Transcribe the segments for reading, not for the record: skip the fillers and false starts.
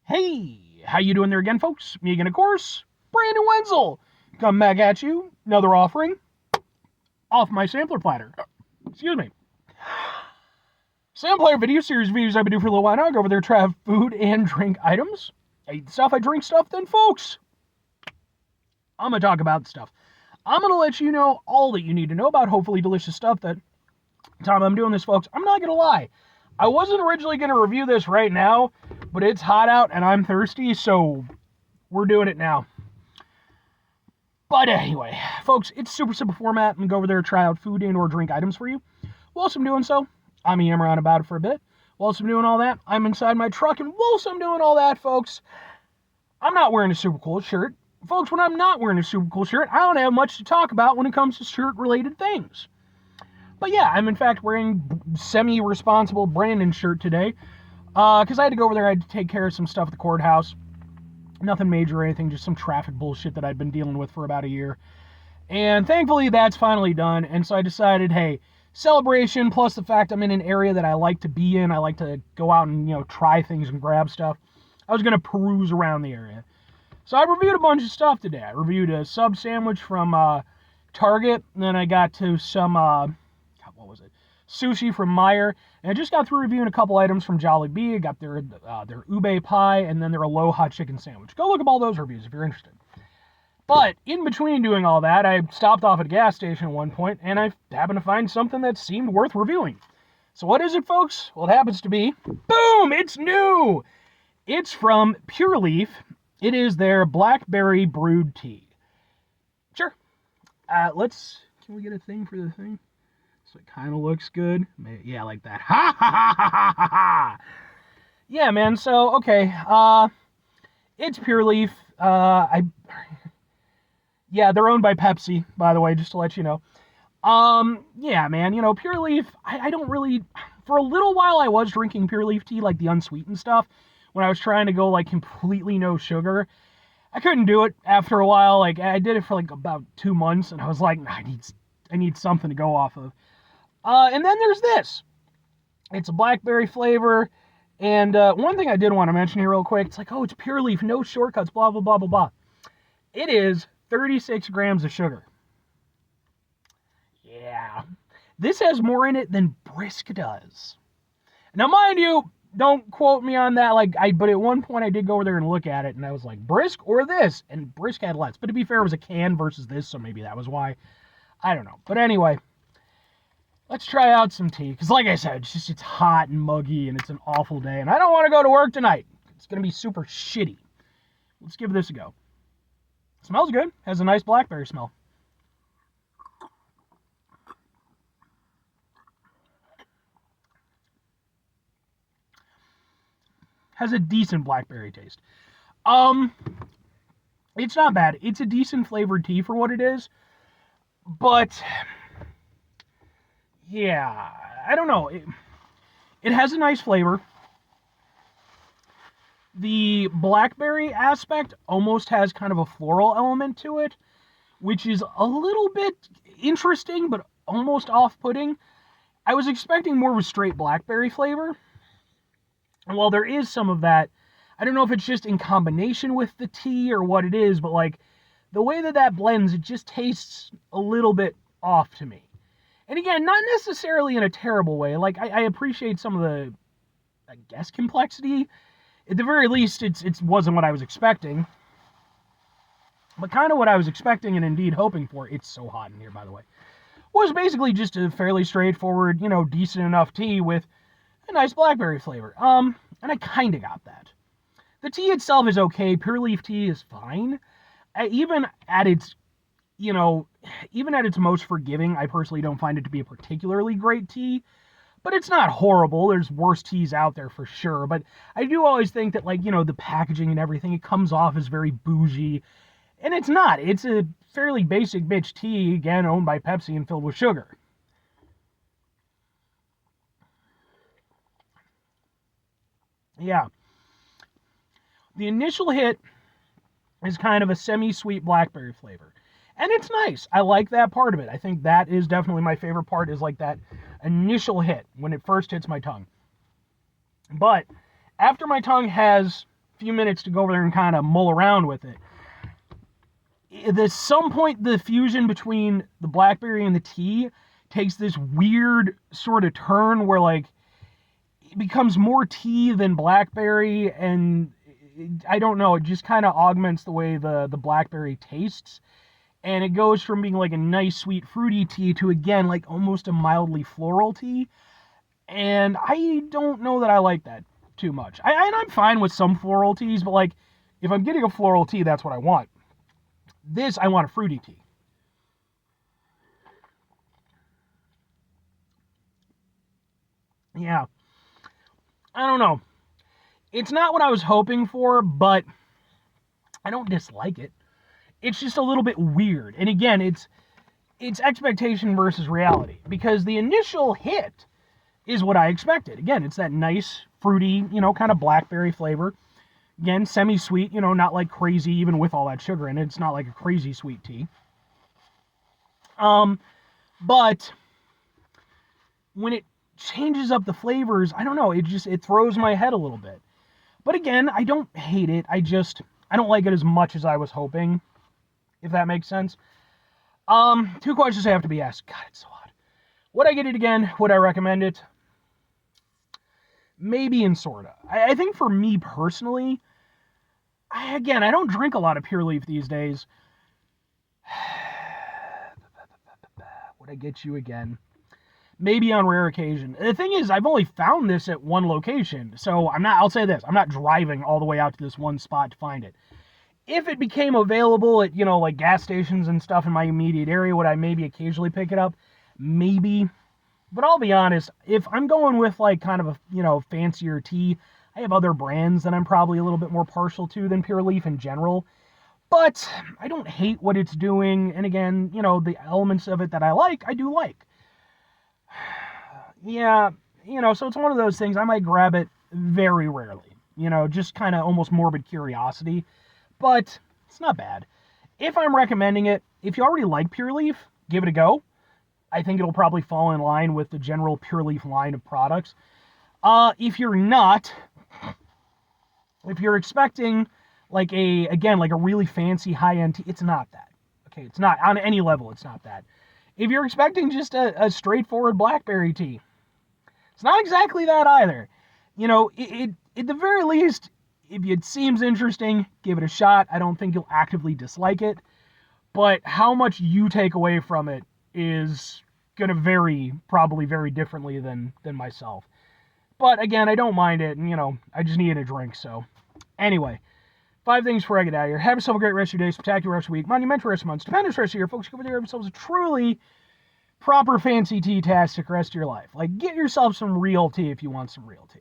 Hey, how you doing there again, folks? Me again, of course, Brandon Wenzel. Come back at you, another offering off my sampler platter. Excuse me. Sampler video series videos I've been doing for a little while now. I go over there, try food and drink items. I eat stuff, I drink stuff, then folks, I'm going to talk about stuff. I'm going to let you know all that you need to know about hopefully delicious stuff that time I'm doing this, folks. I'm not going to lie. I wasn't originally going to review this right now, but it's hot out and I'm thirsty, so we're doing it now. But anyway, folks, it's super simple format. I'm going to go over there and try out food and or drink items for you. Whilst I'm doing so, I'm yammering on about it for a bit. Whilst I'm doing all that, I'm inside my truck, and whilst I'm doing all that, folks, I'm not wearing a super cool shirt. Folks, when I'm not wearing a super cool shirt, I don't have much to talk about when it comes to shirt-related things. But yeah, I'm in fact wearing semi-responsible Brandon shirt today, because I had to go over there, I had to take care of some stuff at the courthouse. Nothing major or anything, just some traffic bullshit that I'd been dealing with for about a year. And thankfully, that's finally done, and so I decided, hey, celebration, plus the fact I'm in an area that I like to be in, I like to go out and, try things and grab stuff. I was going to peruse around the area. So I reviewed a bunch of stuff today. I reviewed a sub sandwich from Target, and then I got to some, sushi from Meyer, and I just got through reviewing a couple items from Jollibee. I got their ube pie, and then their aloha chicken sandwich. Go look up all those reviews if you're interested. But in between doing all that, I stopped off at a gas station at one point, and I happened to find something that seemed worth reviewing. So what is it, folks? Well, it happens to be, boom, it's new! It's from Pure Leaf. It is their Blackberry Brewed Tea. Sure. Can we get a thing for the thing? So it kind of looks good. Yeah, like that. Ha ha ha ha ha ha ha! Yeah, man, so, okay. It's Pure Leaf. Yeah, they're owned by Pepsi, by the way, just to let you know. Yeah, man, Pure Leaf, I don't really, for a little while I was drinking Pure Leaf tea, like the unsweetened stuff, when I was trying to go, completely no sugar. I couldn't do it after a while. I did it for, about 2 months, and I was like, I need something to go off of. And then there's this. It's a blackberry flavor, and one thing I did want to mention here real quick, it's like, oh, it's Pure Leaf, no shortcuts, blah, blah, blah, blah, blah. It is 36 grams of sugar. Yeah. This has more in it than Brisk does. Now, mind you, don't quote me on that, but at one point I did go over there and look at it, and I was like, Brisk or this? And Brisk had less. But to be fair, it was a can versus this, so maybe that was why. I don't know. But anyway, let's try out some tea. Because like I said, it's hot and muggy, and it's an awful day, and I don't want to go to work tonight. It's going to be super shitty. Let's give this a go. Smells good. Has a nice blackberry smell. Has a decent blackberry taste. It's not bad. It's a decent flavored tea for what it is. But, yeah, I don't know. It has a nice flavor. The blackberry aspect almost has kind of a floral element to it, which is a little bit interesting, but almost off-putting. I was expecting more of a straight blackberry flavor. And while there is some of that, I don't know if it's just in combination with the tea or what it is, but the way that blends, it just tastes a little bit off to me. And again, not necessarily in a terrible way. I appreciate some of the, I guess, complexity. At the very least, it wasn't what I was expecting. But kind of what I was expecting and indeed hoping for, it's so hot in here, by the way, was basically just a fairly straightforward, decent enough tea with a nice blackberry flavor. And I kind of got that. The tea itself is okay. Pure Leaf tea is fine. Even at its most forgiving, I personally don't find it to be a particularly great tea. But it's not horrible. There's worse teas out there for sure. But I do always think that, the packaging and everything, it comes off as very bougie. And it's not. It's a fairly basic bitch tea, again, owned by Pepsi and filled with sugar. Yeah. The initial hit is kind of a semi-sweet blackberry flavor. And it's nice. I like that part of it. I think that is definitely my favorite part, is that initial hit when it first hits my tongue. But after my tongue has few minutes to go over there and kind of mull around with it. At some point, the fusion between the blackberry and the tea takes this weird sort of turn where, like, it becomes more tea than blackberry, and I don't know, it just kind of augments the way the blackberry tastes. And it goes from being like a nice, sweet, fruity tea to, again, like almost a mildly floral tea. And I don't know that I like that too much. And I'm fine with some floral teas, but like, if I'm getting a floral tea, that's what I want. This, I want a fruity tea. Yeah. I don't know. It's not what I was hoping for, but I don't dislike it. It's just a little bit weird. And again, it's expectation versus reality, because the initial hit is what I expected. Again, it's that nice, fruity, kind of blackberry flavor. Again, semi-sweet, not like crazy, even with all that sugar in it. It's not like a crazy sweet tea. But when it changes up the flavors, I don't know, it throws my head a little bit. But again, I don't hate it. I don't like it as much as I was hoping, if that makes sense. 2 questions have to be asked. God, it's so hot. Would I get it again? Would I recommend it? Maybe and sorta. I think for me personally, I don't drink a lot of Pure Leaf these days. Would I get you again? Maybe on rare occasion. The thing is, I've only found this at one location, so I'll say this, I'm not driving all the way out to this one spot to find it. If it became available at, like gas stations and stuff in my immediate area, would I maybe occasionally pick it up? Maybe. But I'll be honest, if I'm going with like kind of a, fancier tea, I have other brands that I'm probably a little bit more partial to than Pure Leaf in general. But I don't hate what it's doing. And again, the elements of it that I like, I do like. Yeah, so it's one of those things, I might grab it very rarely. Just kind of almost morbid curiosity. But it's not bad. If I'm recommending it, if you already like Pure Leaf, give it a go. I think it'll probably fall in line with the general Pure Leaf line of products. If you're not, if you're expecting like a really fancy high-end tea, it's not that. Okay, it's not, on any level, it's not that. If you're expecting just a straightforward blackberry tea, it's not exactly that either. At the very least, if it seems interesting, give it a shot. I don't think you'll actively dislike it, but how much you take away from it is going to vary, probably very differently than myself. But again, I don't mind it, and I just needed a drink, so. Anyway, 5 things before I get out of here. Have yourself a great rest of your day, spectacular rest of your week, monumental rest of your month, stupendous rest of your year, folks. Give yourselves a truly proper fancy tea-tastic rest of your life. Like, get yourself some real tea if you want some real tea.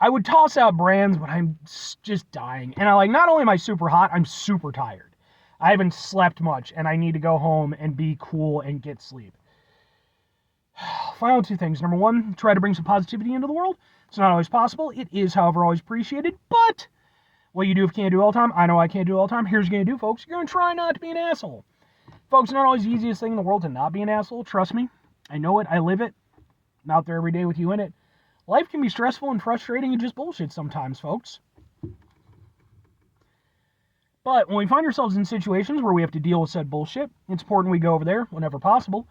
I would toss out brands, but I'm just dying. And not only am I super hot, I'm super tired. I haven't slept much, and I need to go home and be cool and get sleep. Final 2 things. Number 1, try to bring some positivity into the world. It's not always possible. It is, however, always appreciated. But what you do if you can't do it all the time, I know I can't do it all the time. Here's what you're going to do, folks. You're going to try not to be an asshole. Folks, it's not always the easiest thing in the world to not be an asshole. Trust me. I know it. I live it. I'm out there every day with you in it. Life can be stressful and frustrating and just bullshit sometimes, folks. But when we find ourselves in situations where we have to deal with said bullshit, it's important we go over there whenever possible.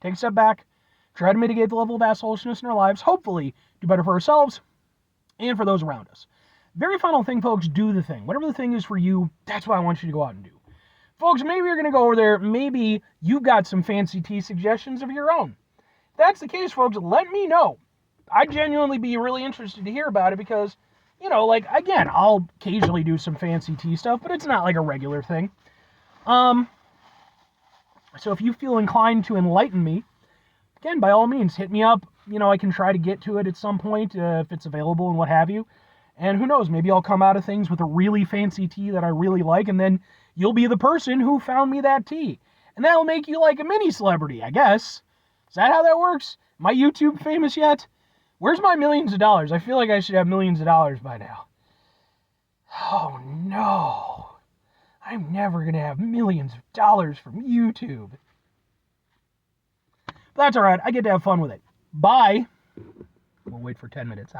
Take a step back. Try to mitigate the level of assholishness in our lives. Hopefully, do better for ourselves and for those around us. Very final thing, folks, do the thing. Whatever the thing is for you, that's what I want you to go out and do. Folks, maybe you're going to go over there. Maybe you've got some fancy tea suggestions of your own. If that's the case, folks, let me know. I'd genuinely be really interested to hear about it because, again, I'll occasionally do some fancy tea stuff, but it's not like a regular thing. So if you feel inclined to enlighten me, again, by all means, hit me up. I can try to get to it at some point if it's available and what have you. And who knows, maybe I'll come out of things with a really fancy tea that I really like, and then you'll be the person who found me that tea. And that'll make you like a mini celebrity, I guess. Is that how that works? Am I YouTube famous yet? Where's my millions of dollars? I feel like I should have millions of dollars by now. Oh no. I'm never going to have millions of dollars from YouTube. But that's alright. I get to have fun with it. Bye. We'll wait for 10 minutes.